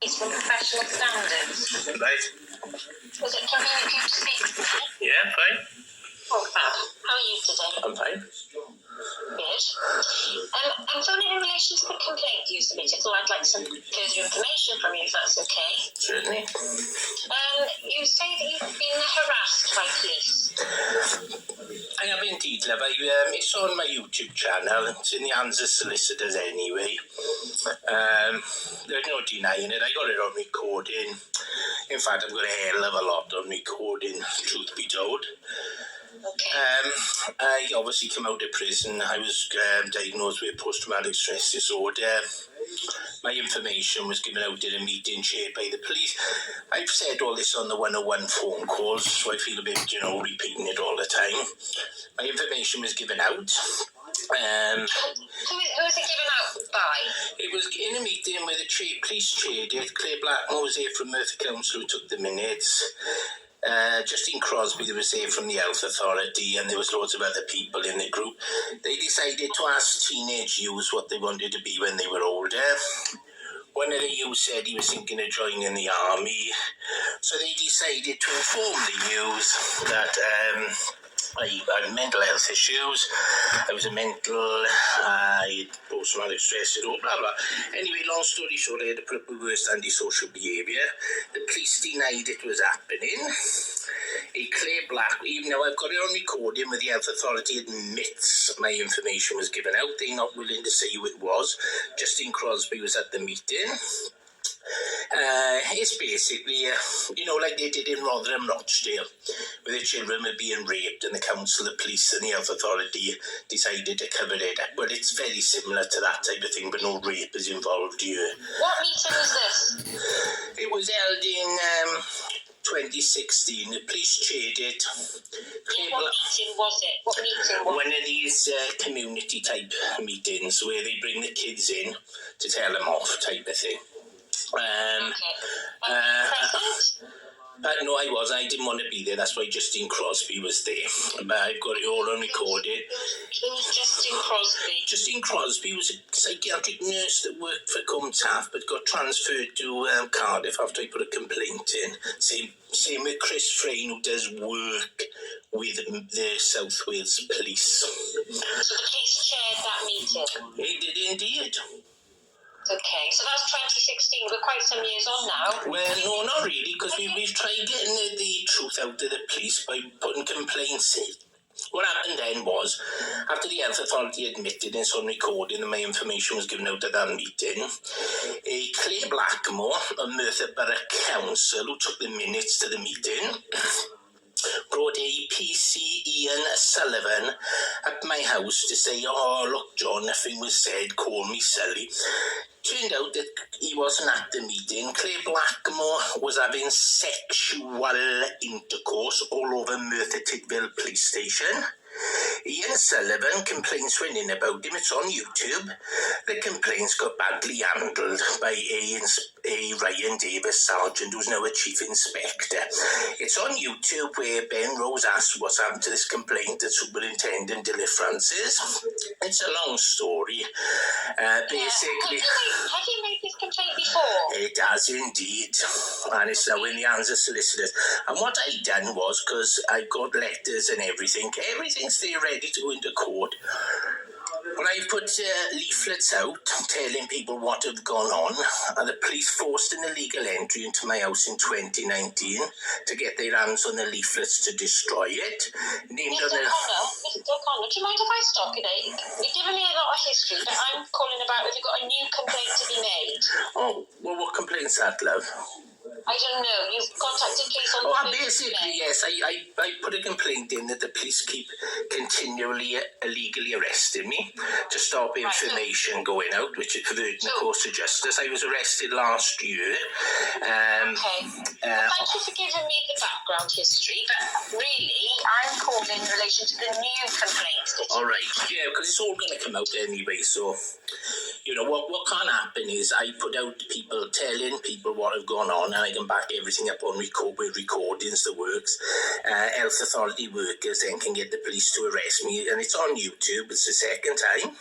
It's from professional standards. Right. Was it convenient for you to speak with me? Yeah, fine. Oh, fab. How are you today? I'm fine. Good. I'm phoning in relation to the complaint you submitted, so I'd like some further information from you, if that's okay. Certainly. You say that you've been harassed by police. I have indeed, love. It's on my YouTube channel. It's in the hands of solicitors anyway. There's no denying it. I got it on recording. In fact, I've got a hell of a lot on recording, truth be told. Okay. I obviously came out of prison. I was diagnosed with post-traumatic stress disorder. My information was given out at a meeting chaired by the police. I've said all this on the 101 phone calls, so I feel a bit, repeating it all the time. My information was given out. Who was it given out by? It was in a meeting where the police chaired it. Claire Blackmore was there from Merthyr Council who took the minutes. Justine Crosby was there from the Health Authority, and there was loads of other people in the group. They decided to ask teenage youths what they wanted to be when they were older. One of the youths said he was thinking of joining the army, so they decided to inform the youths that I had mental health issues, I was I had post-traumatic stress disorder, blah, blah. Anyway, long story short, I had the worst antisocial behaviour. The police denied it was happening. A Claire Black, even though I've got it on recording where the Health Authority admits my information was given out, they're not willing to say who it was. Justine Crosby was at the meeting. It's basically, like they did in Rotherham, Rochdale, where the children were being raped and the council, the police and the Health Authority decided to cover it up. But it's very similar to that type of thing, but no rape is involved here. What meeting was this? It was held in 2016. The police chaired it. What meeting was it? What meeting was it? One of these community type meetings where they bring the kids in to tell them off type of thing. No, I wasn't. I didn't want to be there. That's why Justine Crosby was there. But I've got it all on recorded. Who's Justine Crosby? Justine Crosby was a psychiatric nurse that worked for Cwmtaf but got transferred to Cardiff after I put a complaint in. Same with Chris Frayne, who does work with the South Wales Police. So the police chaired that meeting? They did indeed. Okay, so that's 2016. We're quite some years on now. Well, no, not really, because we've tried getting the truth out of the police by putting complaints in. What happened then was, after the Health Authority admitted it's on recording and my information was given out at that meeting, a Claire Blackmore of Merthyr Borough Council, who took the minutes to the meeting, brought a PC Ian Sullivan at my house to say, "Oh, look, John, nothing was said, call me silly." Turned out that he wasn't at the meeting. Claire Blackmore was having sexual intercourse all over Merthyr Tydfil police station. Ian Sullivan, complaints went in about him. It's on YouTube. The complaints got badly handled by a Ryan Davis sergeant, who's now a chief inspector. It's on YouTube where Ben Rose asked what's happened to this complaint to Superintendent Dilith Francis. It's a long story. Basically, have you made this complaint before? It has indeed, and it's now in the hands of solicitors. And what I done was, because I got letters and everything's there ready to go into court. Well, I put leaflets out telling people what had gone on, and the police forced an illegal entry into my house in 2019 to get their hands on the leaflets to destroy it. Mr. O'Connor, do you mind if I stop you there? You've given me a lot of history, but I'm calling about if you've got a new complaint to be made. Oh, well, what complaint's that, love? I don't know. You've contacted police on the basically, yes. I put a complaint in that the police keep continually illegally arresting me to stop information going out, which is perverting the course of justice. I was arrested last year. Okay. Thank you for giving me the background history, but really, I'm calling in relation to the new complaints that you... All right, yeah, because it's all going to come out anyway, so... what can't happen is I put out people, telling people what have gone on, and I can back everything up on with recordings, the works. Health Authority workers then can get the police to arrest me, and it's on YouTube. It's the second time.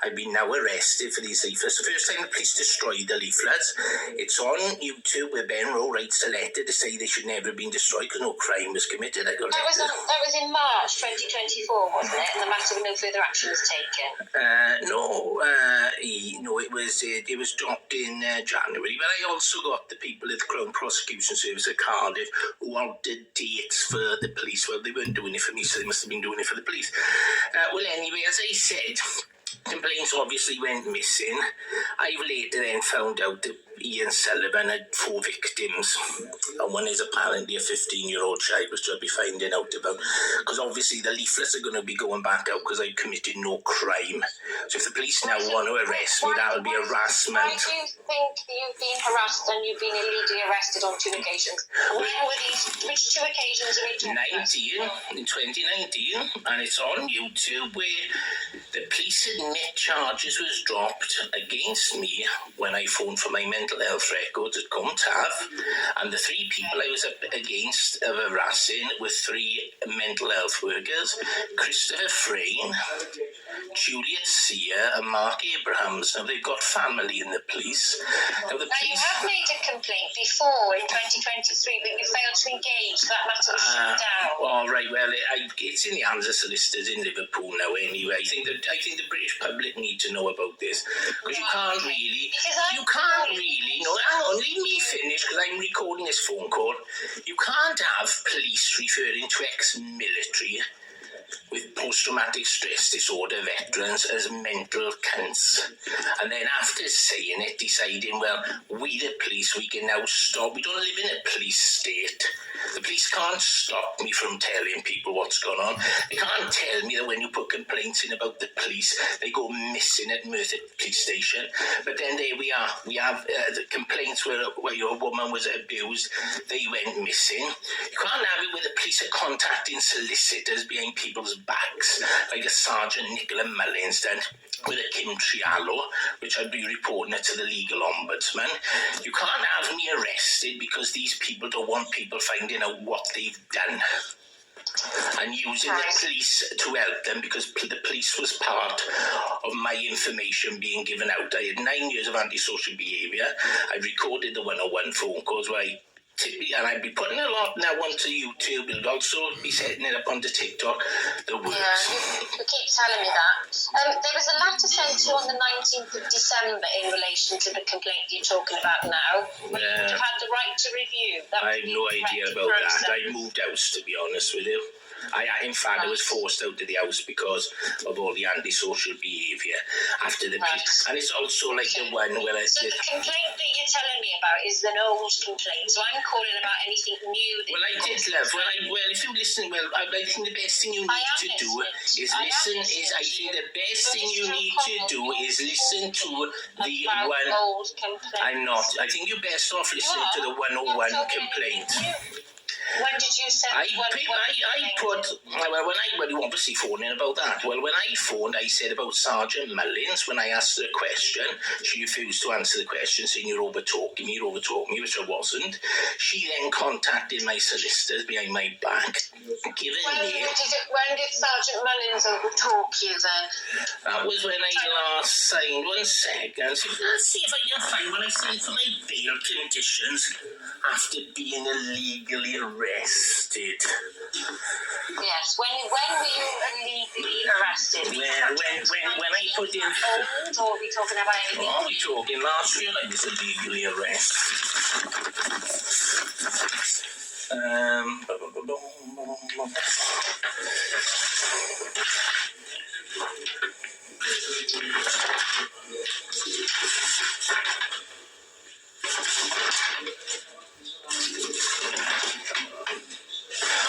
I've been now arrested for these leaflets. The first time the police destroyed the leaflets. It's on YouTube where Ben Rowe writes a letter to say they should never have been destroyed because no crime was committed. That was in March 2024, wasn't it? And the matter of no further action was taken. No, it was dropped in January. But I also got the people at the Crown Prosecution Service at Cardiff who altered dates for the police. Well, they weren't doing it for me, so they must have been doing it for the police. Well, anyway, as I said, complaints obviously went missing. I've later then found out that Ian Sullivan had 4 victims, and one is apparently a 15-year-old child, which I'll be finding out about, because obviously the leaflets are going to be going back out because I've committed no crime. So if the police now want to arrest me, that'll be harassment. Why do you think you've been harassed and you've been illegally arrested on 2 occasions? When were these? Which 2 occasions are we talking about? In 2019, and it's on YouTube where the police admit charges was dropped against me when I phoned for my mental health records at Comtav, and the 3 people I was up against of harassing were 3 mental health workers: Christopher Frayne, Juliet Sear and Mark Abrahams. Now, they've got family in the police. Now, you have made a complaint before in 2023, but you failed to engage. That matter was shut down. All right, well, it's in the hands of solicitors in Liverpool now anyway. I think the British public need to know about this, because you can't really, no, hang on, leave me finish, because I'm recording this phone call. You can't have police referring to ex-military with post-traumatic stress disorder veterans as mental cunts, and then after saying it, deciding, well, we the police, we can now stop. We don't live in a police state. The police can't stop me from telling people what's going on. They can't tell me that when you put complaints in about the police, they go missing at Merthyr Police Station. But then there we are. We have the complaints where your woman was abused, they went missing. You can't have it where the police are contacting solicitors behind people's backs, like a Sergeant Nicola Mullins done with a Kim Trialo, which I'd be reporting it to the legal ombudsman. You can't have me arrested because these people don't want people finding out what they've done and using the police to help them, because the police was part of my information being given out. I had 9 years of antisocial behaviour. I recorded the 101 phone calls where and I'd be putting a lot now onto YouTube. I'll also be setting it up onto TikTok. The works. Yeah, you keep telling me that. There was a letter sent to you on the 19th of December in relation to the complaint you're talking about now. Yeah. You've had the right to review. I have no idea about that. I moved house, to be honest with you. In fact, I was forced out of the house because of all the antisocial behaviour after the police. And it's also like the one where So the complaint that you're telling me about is an old complaint. So I'm calling about anything new. Well, I did, love. Well, if you listen, I think the best thing you need to do is listen. I think the best thing you need to do is listen to the one. Old complaint. I'm not. I think you're best off listening to the 101 complaint. When did you send when you obviously phoned in about that. Well, when I phoned, I said about Sergeant Mullins. When I asked her a question, she refused to answer the question, saying you're overtalking me, which I wasn't. She then contacted my solicitors behind my back, when did Sergeant Mullins overtalk you then? That was when I last signed. 1 second. Let's see if I can find when I signed for my bail conditions after being illegally arrested. Yes, when were you illegally arrested? When I put in... Old, or are we talking about anything? Oh, we're talking last year I was illegally arrested.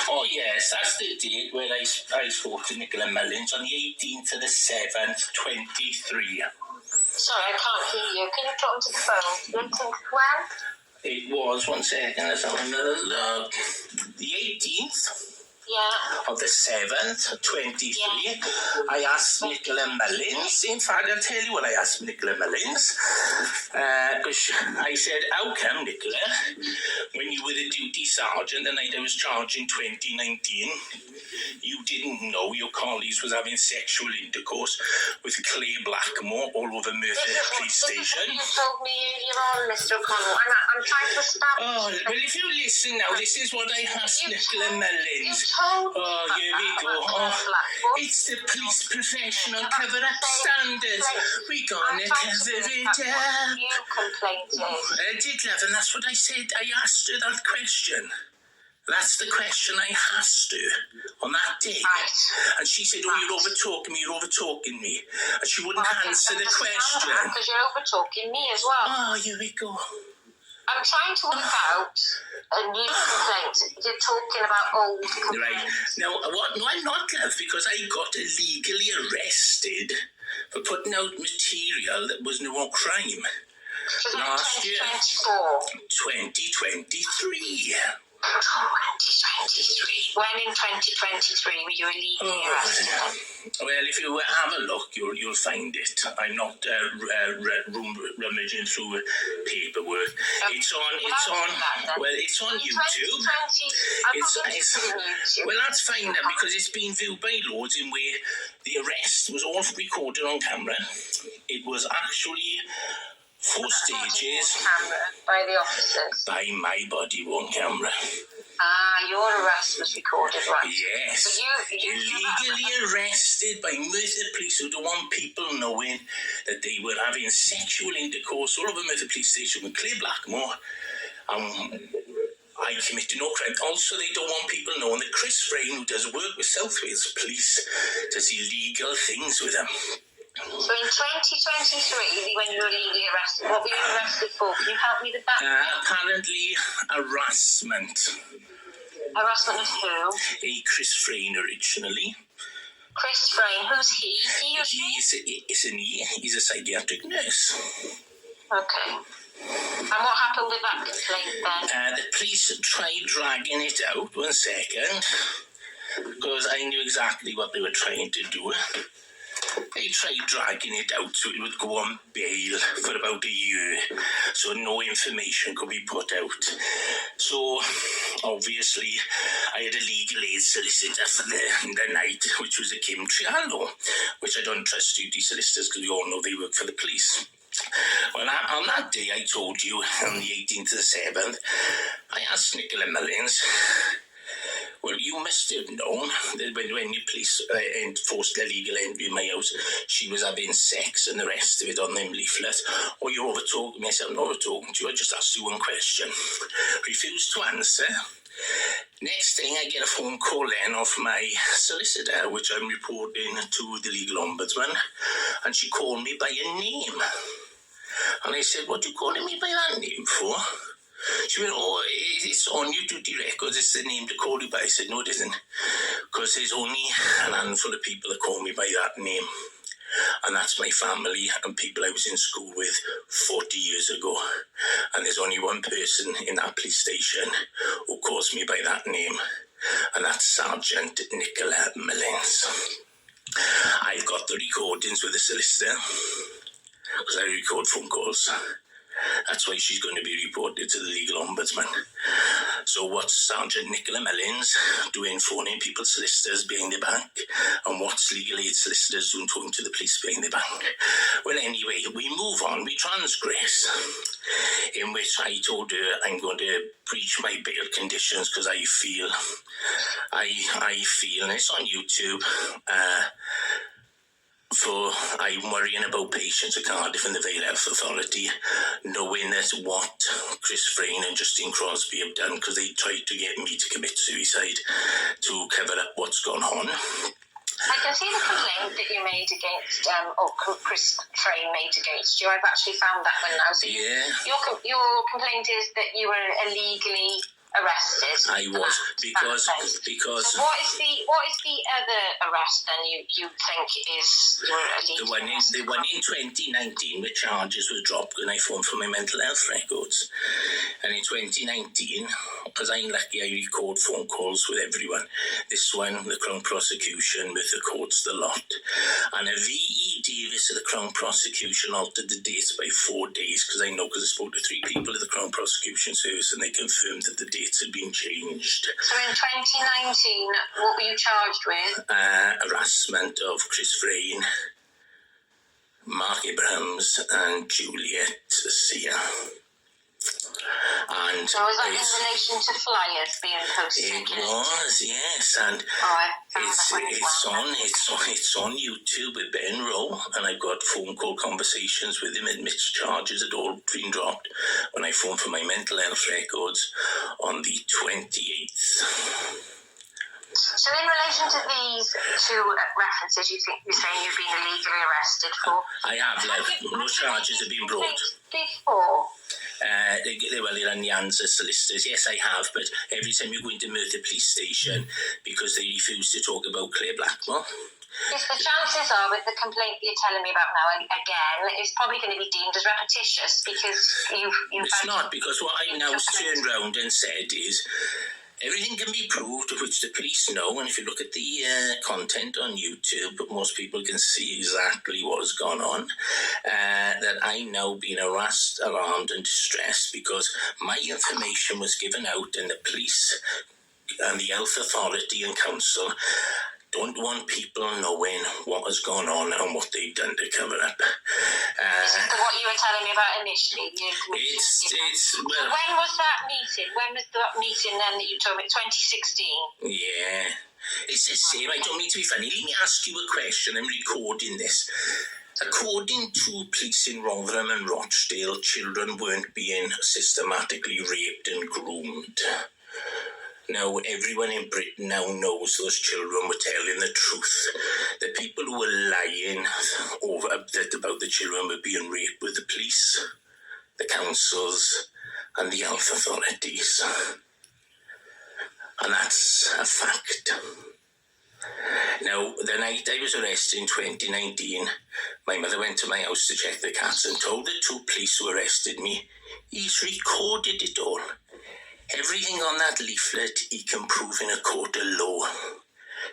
Oh yes, that's the date where I spoke to Nicola Mullins on the 18th of the 7th, 23. Sorry, I can't hear you. Can you talk to the phone? 18th when? It was, 1 second, let's have another look. The 18th Yeah. of the 7th, 23, I asked Nicola Mullins. In fact, I'll tell you what I asked Nicola Mullins. Because I said, how come, Nicola, when you were the duty sergeant the night I was charged in 2019, you didn't know your colleagues was having sexual intercourse with Clay Blackmore all over Merthyr Police Station? You told me earlier on, Mr. O'Connell, and I'm trying to stop. Oh, well, if you listen now, this is what I asked Nicola Mullins. You told me here we go. It's the police professional cover-up standards. We're gonna cover it up. You complained. I did, love, and that's what I said. I asked her that question. That's the question I asked her on that day. Right. And she said, oh, you're overtalking me. And she wouldn't answer the question. Because you're overtalking me as well. Oh, here we go. I'm trying to work out a new complaint. You're talking about old complaints. Right. Now, what? No, I'm not, love, because I got illegally arrested for putting out material that was no crime. Last year, 2023. 2023. When in 2023 were you illegally arrested? Well, if you have a look, you'll find it. I'm not rummaging through paperwork. It's on YouTube. Well, that's fine then, because it's been viewed by loads in where the arrest was all recorded on camera. It was actually 4 stages by the officers. By my body-worn camera. Your arrest was recorded, right? Yes. So you illegally arrested by Merthyr Police who don't want people knowing that they were having sexual intercourse all over Merthyr Police Station with Clay Blackmore. I committed no crime. Also, they don't want people knowing that Chris Frayne, who does work with South Wales Police, does illegal things with them. So in 2023, when you were illegally arrested, what were you arrested for? Can you help me with that? Apparently, harassment. Harassment of who? Chris Frayne originally. Chris Frayne, who's he? He or she? He's a psychiatric nurse. Okay. And what happened with that complaint then? The police tried dragging it out 1 second, because I knew exactly what they were trying to do. They tried dragging it out so it would go on bail for about a year, so no information could be put out. So, obviously, I had a legal aid solicitor for the night, which was a Kim Trialo, which I don't trust duty solicitors because we all know they work for the police. Well, on that day I told you, on the 18th of the 7th, I asked Nicola Mullins, well, you must have known that when your police enforced illegal entry in my house, she was having sex and the rest of it on them leaflets. Or you're over-talking me. I said, I'm not over-talking to you. I just asked you one question. Refused to answer. Next thing, I get a phone call then off my solicitor, which I'm reporting to the legal ombudsman, and she called me by a name. And I said, what are you calling me by that name for? She went, oh, it's on your duty records, it's the name to call you by. I said, no, it isn't, because there's only a handful of people that call me by that name, and that's my family and people I was in school with 40 years ago, and there's only one person in that police station who calls me by that name, and that's Sergeant Nicola Mullins. I've got the recordings with the solicitor, because I record phone calls. That's why she's going to be reported to the legal ombudsman. So what's Sergeant Nicola Mullins doing phoning people's solicitors behind their back? And what's legal aid solicitors doing talking to the police behind their back? Well, anyway, we move on. We transgress, in which I told her I'm going to breach my bail conditions because I feel, and it's on YouTube, I'm worrying about patients at Cardiff and the Vale Health Authority, knowing that what Chris Frayne and Justine Crosby have done, because they tried to get me to commit suicide to cover up what's gone on. I can see the complaint that you made against, Chris Frayne made against you. I've actually found that one now. So your complaint is that you were illegally arrested. I was, because So what is the other arrest then you think is the one in 2019 where charges were dropped when I phoned for my mental health records. And in 2019, because I'm lucky, I record phone calls with everyone. This one, the Crown Prosecution, with the courts, the lot. And a VE Davis of the Crown Prosecution altered the dates by 4 days, because I spoke to 3 people at the Crown Prosecution Service and they confirmed that the dates had been changed. So in 2019, what were you charged with? Harassment of Chris Vrain, Mark Abrahams and Juliet Sia. And so was that in relation to flyers being posted? It was, yes, and it's on YouTube with Ben Rowe, and I've got phone call conversations with him. Admits charges had all been dropped when I phoned for my mental health records on the 28th. So in relation to these 2 references, you're saying you've been illegally arrested for? I have, no charges have been brought. Before? They're on the hands of solicitors. Yes, I have, but every time you go into Merthyr Police Station, because they refuse to talk about Claire Blackmore. Yes, the chances are with the complaint you're telling me about now, again, it's probably going to be deemed as repetitious because you've It's not, because what I now turned round and said is, everything can be proved, which the police know, and if you look at the content on YouTube, most people can see exactly what has gone on, that I'm now being harassed, alarmed and distressed because my information was given out and the police and the health authority and council don't want people knowing what has gone on and what they've done to cover up. This is what you were telling me about initially. Well, when was that meeting? When was that meeting then that you told me? 2016? Yeah. It's the same. I don't mean to be funny. Let me ask you a question. I'm recording this. According to police in Rotherham and Rochdale, children weren't being systematically raped and groomed. Now, everyone in Britain now knows those children were telling the truth. The people who were lying about the children were being raped were the police, the councils, and the health authorities. And that's a fact. Now, the night I was arrested in 2019, my mother went to my house to check the cats and told the 2 police who arrested me, he's recorded it all. Everything on that leaflet he can prove in a court of law.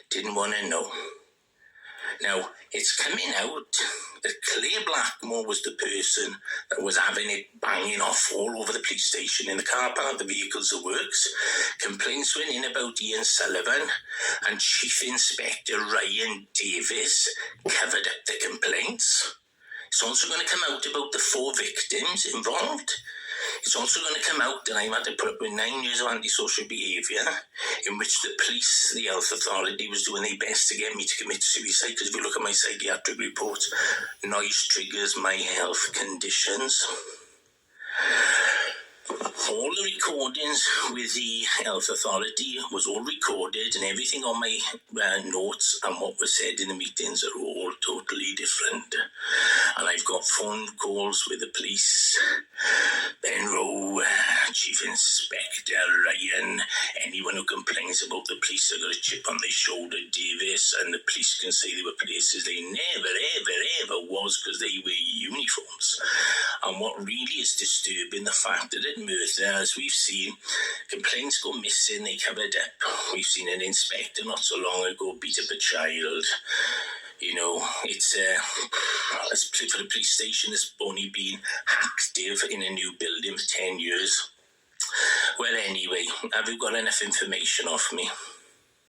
Didn't want to know. Now, it's coming out that Claire Blackmore was the person that was having it banging off all over the police station in the car park, the vehicles of works. Complaints went in about Ian Sullivan, and Chief Inspector Ryan Davis covered up the complaints. It's also going to come out about the 4 victims involved. It's also going to come out that I've had to put up with 9 years of antisocial behaviour, in which the police, the health authority, was doing their best to get me to commit suicide, because if you look at my psychiatric reports, noise triggers my health conditions. All the recordings with the health authority was all recorded, and everything on my notes and what was said in the meetings are all totally different. And I've got phone calls with the police, Ben Rowe, Chief Inspector Ryan, anyone who complains about the police have got a chip on their shoulder, Davis, and the police can say they were places they never, ever was because they wear uniforms. And what really is disturbing, the fact that at Merthyr, as we've seen, complaints go missing, they covered up. We've seen an inspector not so long ago beat up a child. You know, it's for the police station that's only been active in a new building for 10 years. Well, anyway, have you got enough information off me?